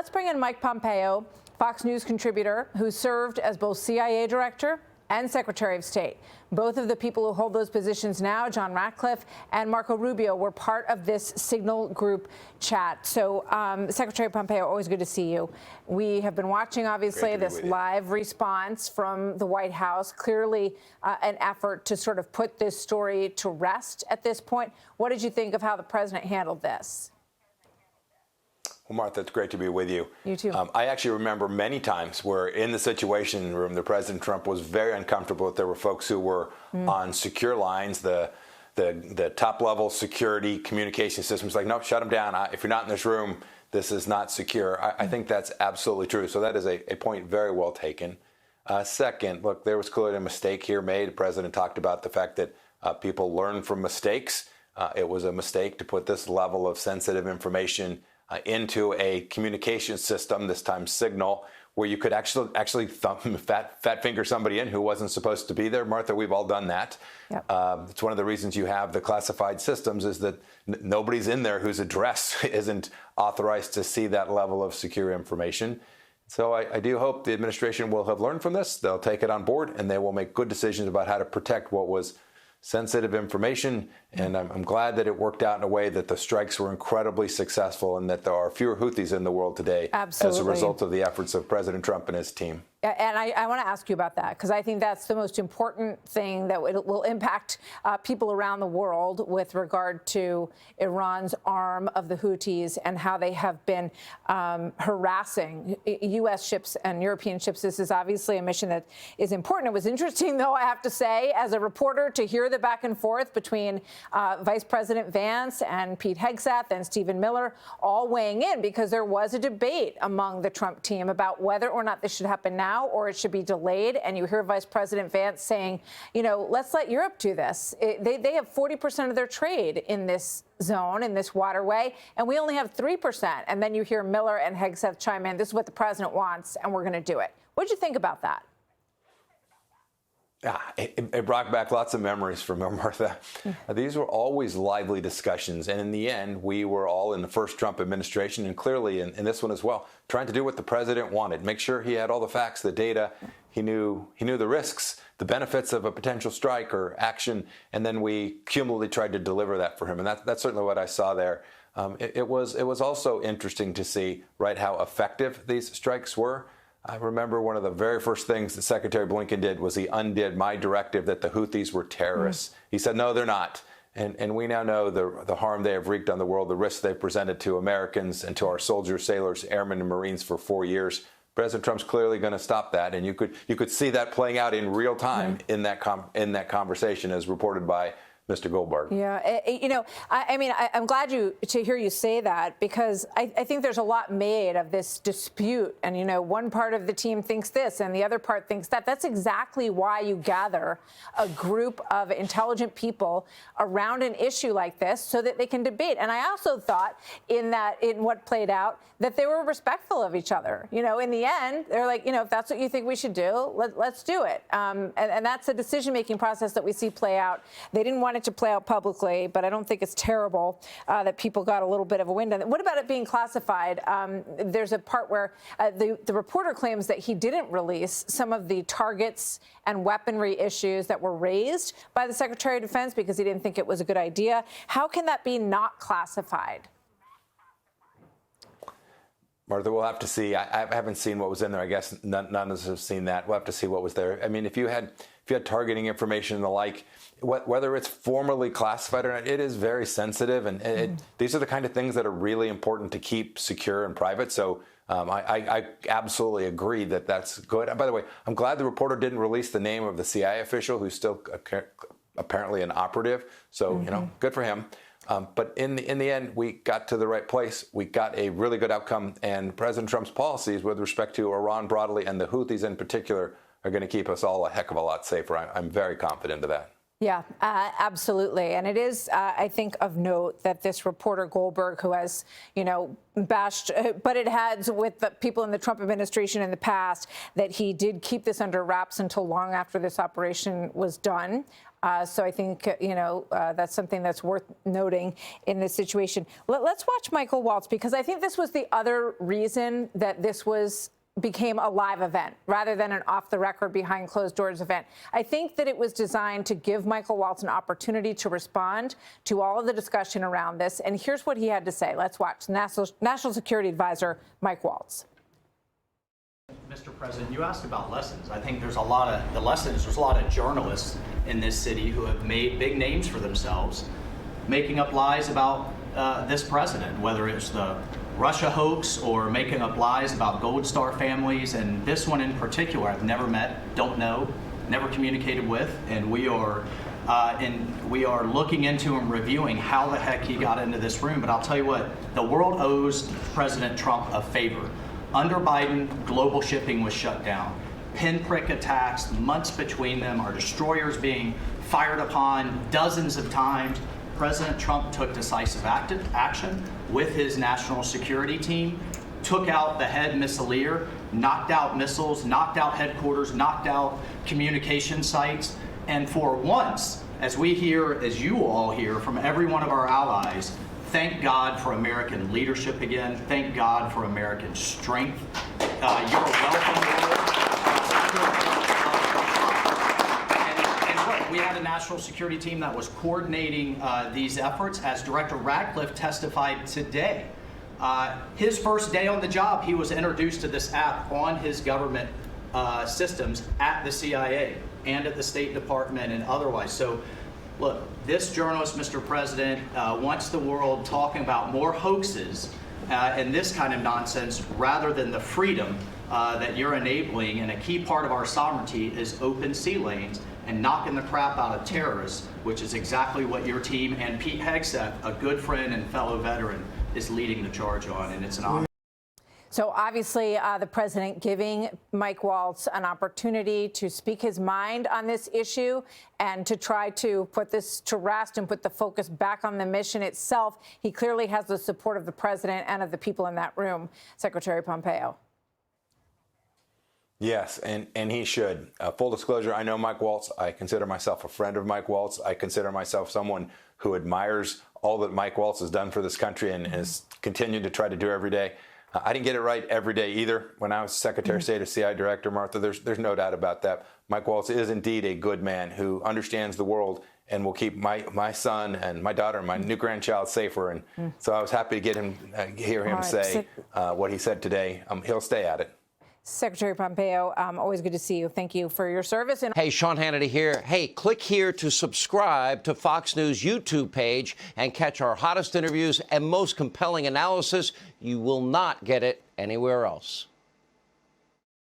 Let's bring in Mike Pompeo, Fox News contributor, who served as both CIA director and Secretary of State. Both of the people who hold those positions now, John Ratcliffe and Marco Rubio, were part of this Signal group chat. So, Secretary Pompeo, always good to see you. We have been watching, obviously, this live response from the White House, clearly an effort to sort of put this story to rest at this point. What did you think of how the president handled this? Well, Martha, it's great to be with you. You too. I actually remember many times where in the Situation Room, the President Trump was very uncomfortable that there were folks who were on secure lines, the top-level security communication systems, like, nope, shut them down. If you're not in this room, this is not secure. I think that's absolutely true. So that is a point very well taken. Second, look, there was clearly a mistake here made. The President talked about the fact that people learn from mistakes. It was a mistake to put this level of sensitive information into a communication system, this time Signal, where you could actually fat finger somebody in who wasn't supposed to be there. Martha, we've all done that. Yep. It's one of the reasons you have the classified systems is that nobody's in there whose address isn't authorized to see that level of secure information. So I do hope the administration will have learned from this. They'll take it on board and they will make good decisions about how to protect what was sensitive information, and I'm glad that it worked out in a way that the strikes were incredibly successful and that there are fewer Houthis in the world today as a result of the efforts of President Trump and his team. And I want to ask you about that, because I think that's the most important thing that will impact people around the world with regard to Iran's arm of the Houthis and how they have been harassing U.S. ships and European ships. This is obviously a mission that is important. It was interesting, though, I have to say, as a reporter, to hear the back and forth between Vice President Vance and Pete Hegseth and Stephen Miller all weighing in, because there was a debate among the Trump team about whether or not this should happen now or it should be delayed. And you hear Vice President Vance saying, you know, let's let Europe do this. They have 40% of their trade in this zone, in this waterway, and we only have 3%. And then you hear Miller and Hegseth chime in, this is what the president wants, and we're going to do it. What did you think about that? It brought back lots of memories for me, Martha. These were always lively discussions. And in the end, we were all in the first Trump administration, and clearly in this one as well, trying to do what the president wanted, make sure he had all the facts, the data. He knew the risks, the benefits of a potential strike or action. And then we cumulatively tried to deliver that for him. And that's certainly what I saw there. It was also interesting to see, right, how effective these strikes were. I remember one of the very first things that Secretary Blinken did was he undid my directive that the Houthis were terrorists. He said, no, they're not. And we now know the harm they have wreaked on the world, the risks they've presented to Americans and to our soldiers, sailors, airmen, and Marines for 4 years. President Trump's clearly going to stop that. And you could see that playing out in real time in that conversation, as reported by Mr. Goldberg. Yeah, you know, I mean, I'm glad to hear you say that, because I think there's a lot made of this dispute. And, you know, one part of the team thinks this and the other part thinks that. That's exactly why you gather a group of intelligent people around an issue like this so that they can debate. And I also thought in what played out, that they were respectful of each other. You know, in the end, they're like, you know, if that's what you think we should do, let's do it. And that's a decision-making process that we see play out. They didn't want it to play out publicly, but I don't think it's terrible that people got a little bit of a wind on it. What about it being classified? There's a part where the reporter claims that he didn't release some of the targets and weaponry issues that were raised by the Secretary of Defense because he didn't think it was a good idea. How can that be not classified? Martha, we'll have to see. I haven't seen what was in there. I guess none of us have seen that. We'll have to see what was there. I mean, if you had targeting information and the like, whether it's formally classified or not, it is very sensitive. And these are the kind of things that are really important to keep secure and private. So I absolutely agree that that's good. And by the way, I'm glad the reporter didn't release the name of the CIA official who's still apparently an operative. So, you know, good for him. But in the end, we got to the right place. We got a really good outcome. And President Trump's policies with respect to Iran broadly and the Houthis in particular are going to keep us all a heck of a lot safer. I'm very confident of that. Yeah, absolutely. And it is, I think, of note that this reporter Goldberg, who has, bashed, butted heads with the people in the Trump administration in the past, that he did keep this under wraps until long after this operation was done. So I think, that's something that's worth noting in this situation. Let's watch Michael Waltz, because I think this was the other reason that this became a live event rather than an off-the-record, behind-closed-doors event. I think that it was designed to give Michael Waltz an opportunity to respond to all of the discussion around this. And here's what he had to say. Let's watch National Security Advisor Mike Waltz. Mr. President, you asked about lessons. I think there's a lot of journalists in this city who have made big names for themselves, making up lies about this president, whether it's the Russia hoax or making up lies about Gold Star families. And this one in particular, I've never met, don't know, never communicated with, and we are looking into and reviewing how the heck he got into this room. But I'll tell you what, the world owes President Trump a favor. Under Biden, global shipping was shut down. Pinprick attacks, months between them, our destroyers being fired upon dozens of times. President Trump took decisive action with his national security team, took out the head missileer, knocked out missiles, knocked out headquarters, knocked out communication sites. And for once, as we hear, as you all hear from every one of our allies, thank God for American leadership again. Thank God for American strength. You're welcome, Lord. We had a national security team that was coordinating these efforts. As Director Ratcliffe testified today, his first day on the job, he was introduced to this app on his government systems at the CIA and at the State Department and otherwise. So, look, this journalist, Mr. President, wants the world talking about more hoaxes and this kind of nonsense rather than the freedom that you're enabling. And a key part of our sovereignty is open sea lanes and knocking the crap out of terrorists, which is exactly what your team and Pete Hegseth, a good friend and fellow veteran, is leading the charge on, and it's an honor. So obviously, the president giving Mike Waltz an opportunity to speak his mind on this issue and to try to put this to rest and put the focus back on the mission itself. He clearly has the support of the president and of the people in that room, Secretary Pompeo. Yes, and he should. Full disclosure, I know Mike Waltz. I consider myself a friend of Mike Waltz. I consider myself someone who admires all that Mike Waltz has done for this country and has continued to try to do every day. I didn't get it right every day either. When I was Secretary of State or CI Director, Martha, there's no doubt about that. Mike Waltz is indeed a good man who understands the world and will keep my son and my daughter and my new grandchild safer. And so I was happy to hear him say what he said today. He'll stay at it. Secretary Pompeo, always good to see you. Thank you for your service. Hey, Sean Hannity here. Hey, click here to subscribe to Fox News YouTube page and catch our hottest interviews and most compelling analysis. You will not get it anywhere else.